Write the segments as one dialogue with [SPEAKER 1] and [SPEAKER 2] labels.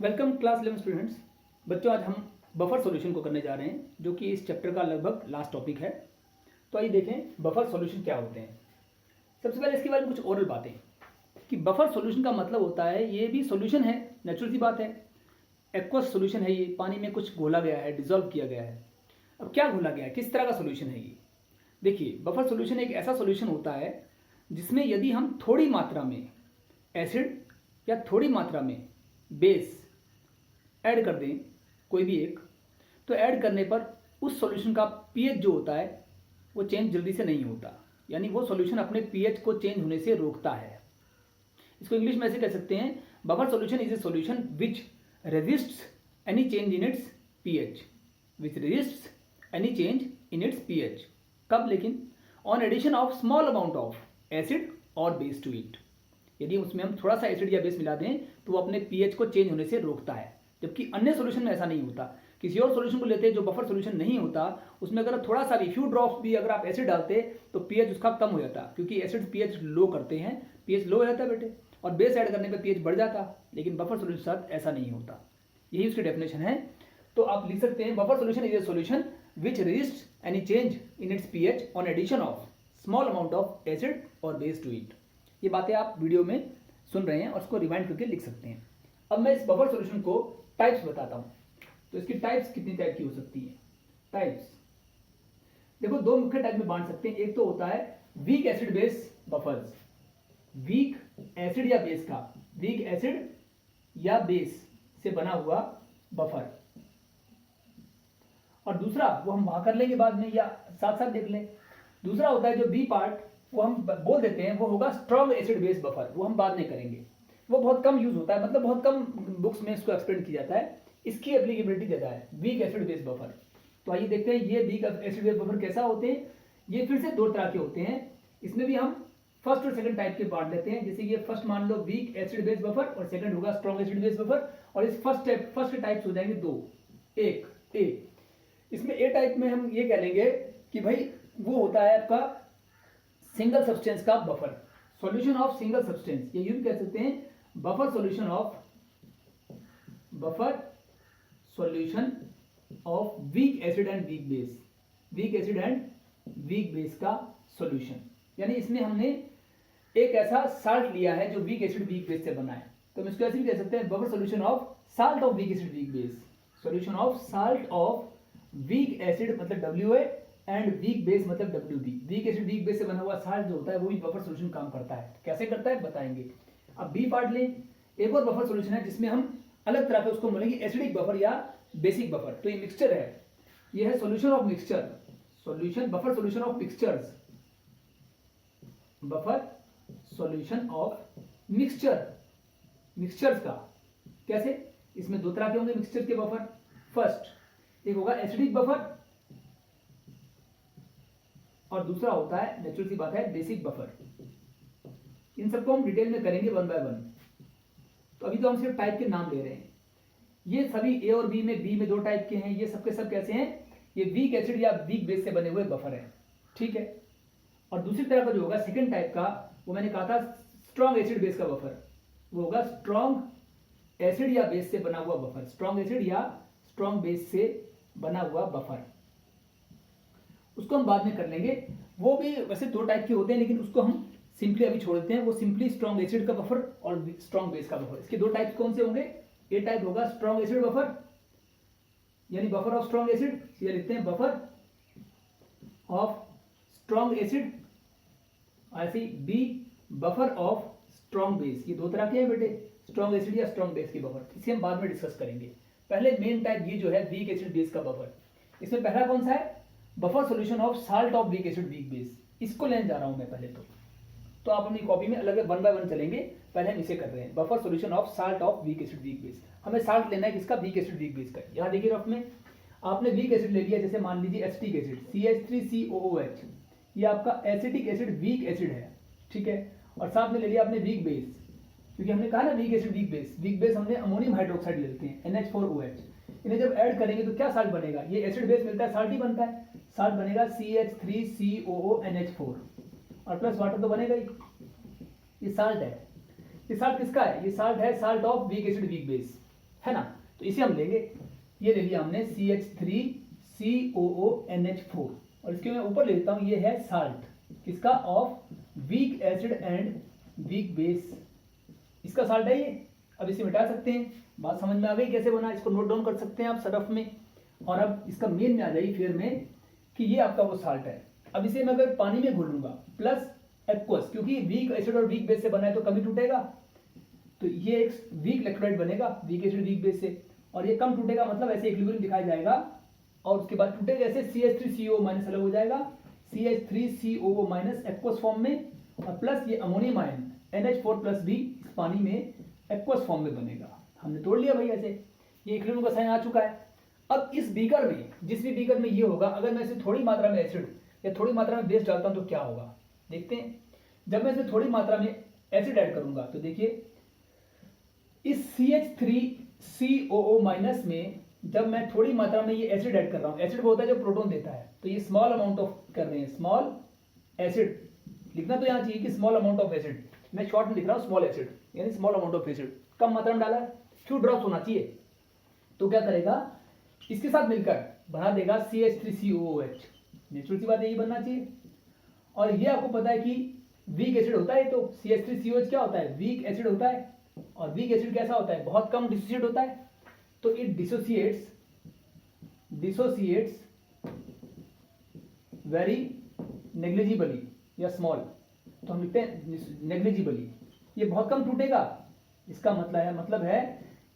[SPEAKER 1] Welcome class 11 students. बच्चों, आज हम बफर सॉल्यूशन को करने जा रहे हैं, जो कि इस चैप्टर का लगभग लास्ट टॉपिक है। तो आइए देखें बफर सॉल्यूशन क्या होते हैं। सबसे पहले इसके बारे में कुछ ओरल बातें कि बफर सॉल्यूशन का मतलब होता है, ये भी सॉल्यूशन है, नेचुरल सी बात है। एक्वस सॉल्यूशन है, ये पानी में कुछ घोला गया है, डिजोल्व किया गया है। अब क्या घोला गया है, किस तरह का सॉल्यूशन है ये? देखिए, बफर सॉल्यूशन एक ऐसा सॉल्यूशन होता है जिसमें यदि हम थोड़ी मात्रा में एसिड या थोड़ी मात्रा में बेस ऐड कर दें, कोई भी एक, तो ऐड करने पर उस सॉल्यूशन का पीएच जो होता है वो चेंज जल्दी से नहीं होता, यानी वो सॉल्यूशन अपने पीएच को चेंज होने से रोकता है। इसको इंग्लिश में ऐसे कह सकते हैं, buffer solution is a solution which resists any change in its pH, which resists any change in its pH. कब? लेकिन on addition of small amount of acid और बेस टू इट। यदि उसमें हम थोड़ा सा एसिड या बेस मिला दें तो वो अपने पीएच को चेंज होने से रोकता है, जबकि अन्य सॉल्यूशन में ऐसा नहीं होता। किसी और सॉल्यूशन को लेते हैं जो बफर सॉल्यूशन नहीं होता, उसमें अगर थोड़ा सा भी, फ्यू ड्रॉप्स भी अगर आप एसिड डालते तो पीएच उसका कम हो जाता, क्योंकि एसिड पीएच लो करते हैं, पीएच लो हो जाता है बेटे, और बेस ऐड करने पर पीएच बढ़ जाता। लेकिन बफर सॉल्यूशन के साथ ऐसा नहीं होता। यही उसकी डेफिनेशन है। तो आप लिख सकते हैं, buffer solution is a solution which resist any change in its pH on addition of small amount of acid और बेस टू इट। ये बातें आप वीडियो में सुन रहे हैं और उसको रिवाइंड करके लिख सकते हैं। अब मैं इस बफर सॉल्यूशन को टाइप्स बताता हूं। तो इसकी टाइप्स कितनी टाइप की हो सकती है? टाइप्स देखो, दो मुख्य टाइप में बांट सकते हैं। एक तो होता है weak acid base buffers, weak acid या बेस का, वीक एसिड या बेस से बना हुआ बफर। और दूसरा वो हम वहां कर लेंगे बाद में, या साथ साथ देख लें। दूसरा होता है जो बी पार्ट, वो हम बोल देते हैं, वो होगा स्ट्रॉन्ग एसिड बेस बफर। वो हम बाद में करेंगे, वो बहुत कम यूज होता है, मतलब बहुत कम बुक्स में इसको एक्सप्लेन किया जाता है। इसकी एप्लीकेबिलिटी ज्यादा है, वीक एसिड बेस बफर। तो आइए देखते हैं ये वीक एसिड बेस बफर कैसा होते हैं। ये फिर से दो तरह के होते हैं। इसमें भी हम फर्स्ट और सेकंड टाइप के बांट देते हैं। जैसे ये फर्स्ट मान लो वीक एसिड बेस बफर, और सेकंड होगा स्ट्रॉन्ग एसिड बेस बफर। और इस फर्स्ट के टाइप्स हो जाएंगे दो। एक ए, इसमें ए टाइप में हम ये कह लेंगे कि भाई वो होता है आपका सिंगल सब्सटेंस का buffer, solution of single substance. ये यूं कह सकते हैं, buffer solution of weak acid and weak base, weak acid and weak base का सॉल्यूशन। यानी इसमें हमने एक ऐसा साल्ट लिया है जो वीक एसिड वीक बेस से बना है, तो हम इसको ऐसे भी कह सकते हैं, buffer solution of salt of weak acid weak base, solution of salt of weak acid मतलब WA एंड वीक बेस मतलब WB। Weak acid weak base से बना हुआ साल्ट जो होता है वो भी बफर सॉल्यूशन काम करता है। कैसे करता है बताएंगे। अब बी पार्ट लें, एक और बफर सॉल्यूशन है जिसमें हम अलग तरह के उसको बोलेंगे एसिडिक बफर या बेसिक बफर। तो ये मिक्सचर है, ये है solution of mixture, solution buffer solution of mixtures, buffer solution of mixtures का। कैसे? इसमें दो तरह के होंगे मिक्सचर के बफर। फर्स्ट एक होगा एसिडिक बफर, और दूसरा होता है, नेचुरल सी बात है, बेसिक बफर। इन सबको हम डिटेल में करेंगे वन बाय वन। तो अभी तो हम सिर्फ टाइप के नाम ले रहे हैं। ये सभी ए और बी में दो टाइप के हैं। ये सबके सब कैसे हैं? ये वीक एसिड या वीक बेस से बने हुए बफर है, ठीक है। और दूसरी तरह का जो होगा सेकंड टाइप का, वो मैंने कहा था स्ट्रॉन्ग एसिड बेस का बफर, वो होगा स्ट्रॉन्ग एसिड या बेस से बना हुआ बफर, स्ट्रॉन्ग एसिड या स्ट्रॉन्ग बेस से बना हुआ बफर। उसको हम बाद में कर लेंगे। वो भी वैसे दो टाइप के होते हैं, लेकिन उसको हम सिंपली अभी छोड़ देते हैं। वो सिंपली स्ट्रॉन्ग एसिड का बफर और स्ट्रॉन्ग बेस का बफर। इसके दो टाइप्स कौन से होंगे? ए टाइप होगा स्ट्रॉन्ग एसिड बफर, यानी बफर ऑफ स्ट्रॉन्ग एसिड, ये लिखते हैं बफर ऑफ स्ट्रॉन्ग एसिड। ऐसे B buffer of strong base. ये दो तरह के हैं बेटे, स्ट्रॉन्ग एसिड या स्ट्रॉन्ग बेस के बफर। इसे हम बाद में डिस्कस करेंगे। पहले मेन टाइप ये जो है वीक एसिड बेस का बफर। इसमें पहला कौन सा है? Buffer solution of salt of weak acid weak base. इसको लेने जा रहा हूं मैं पहले तो आप अपनी कॉपी में अलग वन बाय वन चलेंगे। पहले हम इसे कर रहे हैं, buffer solution of salt of weak acid weak base. हमें साल्ट लेना है किसका? वीक एसिड वीक बेस का। यहां देखिए रफ में आपने वीक एसिड ले लिया, जैसे मान लीजिए एसिटिक एसिड CH3COOH, ये आपका एसिटिक एसिड वीक एसिड है, ठीक है। और साथ में ले लिया आपने वीक बेस, क्योंकि हमने कहा ना वीक एसिड वीक बेस हमने अमोनियम हाइड्रोक्साइड लेते हैं NH4OH। इन्हें जब ऐड करेंगे तो क्या साल्ट बनेगा? ये एसिड बेस मिलता है, साल्ट ही बनता है। साल्ट बनेगा CH3COONH4, और प्लस वाटर तो बनेगा ही। ये साल्ट है। ये साल्ट किसका है? ये साल्ट है salt of weak acid weak base, है ना। तो इसे हम लेंगे, ये ले लिया हमने CH3COONH4 और इसके मैं ऊपर ले लेता हूँ, ये है साल्ट किसका, of weak acid and weak base, इसका साल्ट है ये। अब इसे मिटा सकते हैं, बात समझ में आ गई कैसे बना, इसको नोट डाउन कर सकते हैं आप सरफ में। और अब इसका मेन में आ जाइए फिर में कि ये आपका वो साल्ट है। अब इसे मैं अगर पानी में घोलूंगा प्लस एक्वस, क्योंकि वीक एसिड और वीक बेस से बना है तो कभी टूटेगा, तो ये एक वीक इलेक्ट्रोलाइट बनेगा वीक एसिड वीक बेस से, और ये कम टूटेगा, मतलब ऐसे इक्विलिब्रियम दिखाया जाएगा। और उसके बाद टूटेगा ऐसे CH3CO माइनस अलग हो जाएगा, CH3COO माइनस एक्वस फॉर्म में, और प्लस ये अमोनियम आयन NH4 प्लस भी इस पानी में एक्वस फॉर्म में बनेगा। हमने तोड़ लिया भाई ऐसे, ये इक्विलिब्रियम का साइन आ चुका है। अब इस बीकर में, जिस भी बीकर में ये होगा, अगर मैं इसमें थोड़ी मात्रा में एसिड या थोड़ी मात्रा में बेस डालता हूं तो क्या होगा देखते हैं। जब मैं इसमें थोड़ी मात्रा में एसिड ऐड करूंगा तो देखिए इस CH3COO माइनस में जब मैं थोड़ी मात्रा में ये एसिड ऐड कर रहा हूं, एसिड वो होता है जो प्रोटॉन देता है, तो ये स्मॉल अमाउंट ऑफ कर रहे हैं, स्मॉल एसिड लिखना तो यहाँ चाहिए कि स्मॉल अमाउंट ऑफ एसिड, मैं शॉर्ट में लिख रहा हूँ स्मॉल एसिड, यानी स्मॉल अमाउंट ऑफ एसिड, कम मात्रा में डाला है, फ्यू ड्रॉप्स होना चाहिए। तो क्या करेगा, इसके साथ मिलकर बना देगा CH3COOH, नेचुरल सी बात यही बनना चाहिए। और ये आपको पता है कि वीक एसिड होता है, तो CH3COH क्या होता है, वीक एसिड होता है। और वीक एसिड कैसा होता है, बहुत कम डिसोसिएट होता है, तो इट डिसोसिएट्स वेरी नेग्लिजिबली या स्मॉल, तो हम लिखते हैं नेग्लिजिबली, ये बहुत कम टूटेगा। इसका मतलब है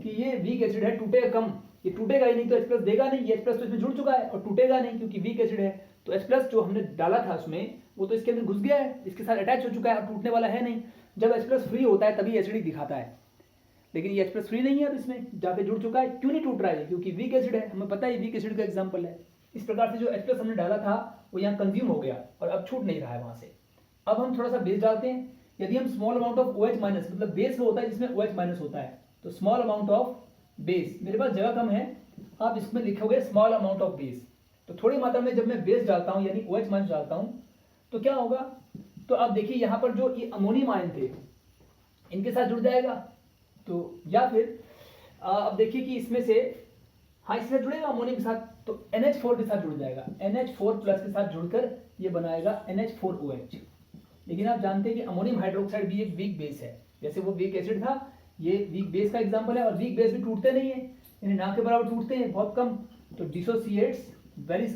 [SPEAKER 1] कि ये वीक एसिड है, टूटेगा कम, ये टूटेगा ही नहीं तो H+ देगा नहीं, ये H+ तो इसमें जुड़ चुका है और टूटेगा नहीं क्योंकि वीक एसिड है, तो H+ जो हमने डाला था उसमें वो तो इसके अंदर घुस गया है, इसके साथ अटैच हो चुका है और टूटने वाला है नहीं। जब H+ फ्री होता है तभी एसिडिक दिखाता है, लेकिन ये H+ फ्री नहीं है, अब इसमें जाके जुड़ चुका है। क्यों नहीं टूट रहा है, क्योंकि वीक एसिड है, हमें पता है वीक एसिड का एग्जाम्पल है। इस प्रकार से जो H+ हमने डाला था वो यहाँ कंज्यूम हो गया और अब छूट नहीं रहा है वहां से। अब हम थोड़ा सा बेस डालते हैं, यदि हम small amount of OH minus, मतलब बेस वो होता है जिसमें OH माइनस होता है, तो स्मॉल अमाउंट ऑफ बेस, मेरे पास जगह कम है, आप इसमें लिखोगे स्मॉल अमाउंट ऑफ बेस, तो थोड़ी मात्रा में जब मैं बेस डालता हूं यानी OH माइनस डालता हूं तो क्या होगा, तो आप देखिए यहाँ पर जो ये अमोनियम आयन थे इनके साथ जुड़ जाएगा, तो या फिर अब देखिए कि इसमें से, हाँ इसमें जुड़ेगा अमोनियम के साथ, तो NH4 के साथ जुड़ जाएगा, NH4 प्लस के साथ जुड़कर ये बनाएगा NH4OH। लेकिन आप जानते हैं कि अमोनियम हाइड्रोक्साइड भी एक वीक बेस है, जैसे वो वीक एसिड था, ये वीक बेस का एग्जांपल है, और वीक बेस भी टूटते नहीं है, यानी ना के बराबर टूटते हैं, बहुत कम, तो dissociates very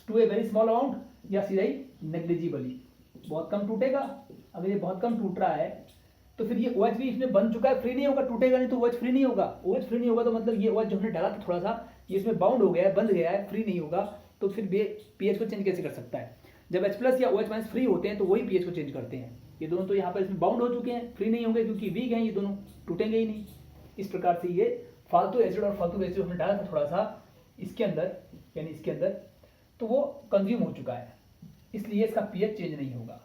[SPEAKER 1] to a very small amount, या सीधा ही नेग्लिजिबली, बहुत कम टूटेगा। अगर ये बहुत कम टूट रहा है तो फिर ये OH भी इसमें बन चुका है, फ्री नहीं होगा, टूटेगा नहीं तो OH फ्री नहीं होगा। OH फ्री नहीं होगा तो मतलब ये OH जो हमने डाला था थोड़ा सा, ये इसमें बाउंड हो गया है, बंध गया है, फ्री नहीं होगा, तो फिर pH को चेंज कैसे कर सकता है। जब H+ या OH माइनस फ्री होते हैं तो वही pH को चेंज करते हैं। ये दोनों तो यहाँ पर इसमें बाउंड हो चुके हैं, फ्री नहीं होंगे क्योंकि वीक हैं, ये दोनों टूटेंगे ही नहीं। इस प्रकार से ये फालतू एसिड और फालतू बेस जो हमने डाला था थोड़ा सा इसके अंदर, यानी इसके अंदर, तो वो कंज्यूम हो चुका है, इसलिए इसका pH चेंज नहीं होगा।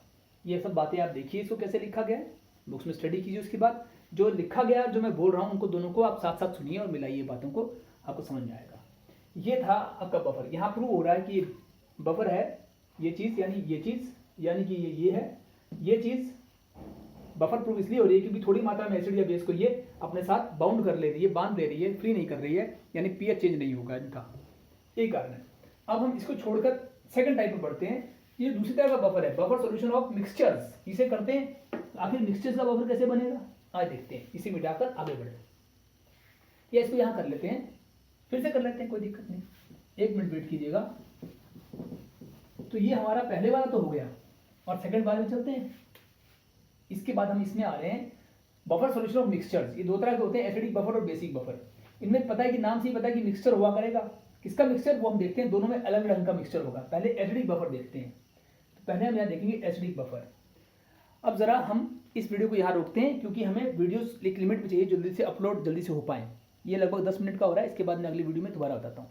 [SPEAKER 1] ये सब बातें आप देखिए, इसको कैसे लिखा गया है, बुक्स में स्टडी कीजिए, उसके बाद जो लिखा गया जो मैं बोल रहा हूँ उनको दोनों को आप साथ साथ सुनिए और मिलाइए बातों को, आपको समझ में आएगा। ये था आपका बफर, यहाँ प्रूव हो रहा है कि बफर है ये चीज़, यानी ये चीज़, यानी कि ये है, ये चीज़ बफर प्रूफ इसलिए हो रही है क्योंकि थोड़ी मात्रा में एसिड या बेस को ये अपने साथ बाउंड कर ले रही है, बांध ले रही है, फ्री नहीं कर रही है, यानी pH चेंज नहीं होगा इनका, यही कारण है। अब हम इसको छोड़कर सेकंड टाइप में बढ़ते हैं, ये दूसरी तरह का बफर है, बफर सॉल्यूशन ऑफ मिक्सचर्स, इसे करते हैं। आखिर मिक्सचर्स का बफर कैसे बनेगा आज देखते हैं, इसे मिटाकर आगे बढ़े, या इसको यहाँ कर लेते हैं, फिर से कर लेते हैं, कोई दिक्कत नहीं, 1 मिनट वेट कीजिएगा। तो ये हमारा पहले वाला तो हो गया, और सेकंड वाले में चलते हैं। इसके बाद हम इसमें आ रहे हैं बफर सॉल्यूशन ऑफ मिक्सचर्स। ये दो तरह के होते हैं, एसिडिक बफर और बेसिक बफर। इनमें पता है कि नाम से ही पता है कि मिक्सचर हुआ करेगा, किसका मिक्सचर वो हम देखते हैं, दोनों में अलग अलग ढंग का मिक्सचर होगा। पहले एसिडिक बफर देखते हैं, तो पहले हम यहाँ देखेंगे एसिडिक बफर। अब जरा हम इस वीडियो को यहाँ रोकते हैं क्योंकि हमें वीडियोस एक लिमिट में चाहिए, जल्दी से अपलोड जल्दी से हो पाए। ये लगभग 10 मिनट का हो रहा है, इसके बाद मैं अगली वीडियो में दोबारा बताता हूँ।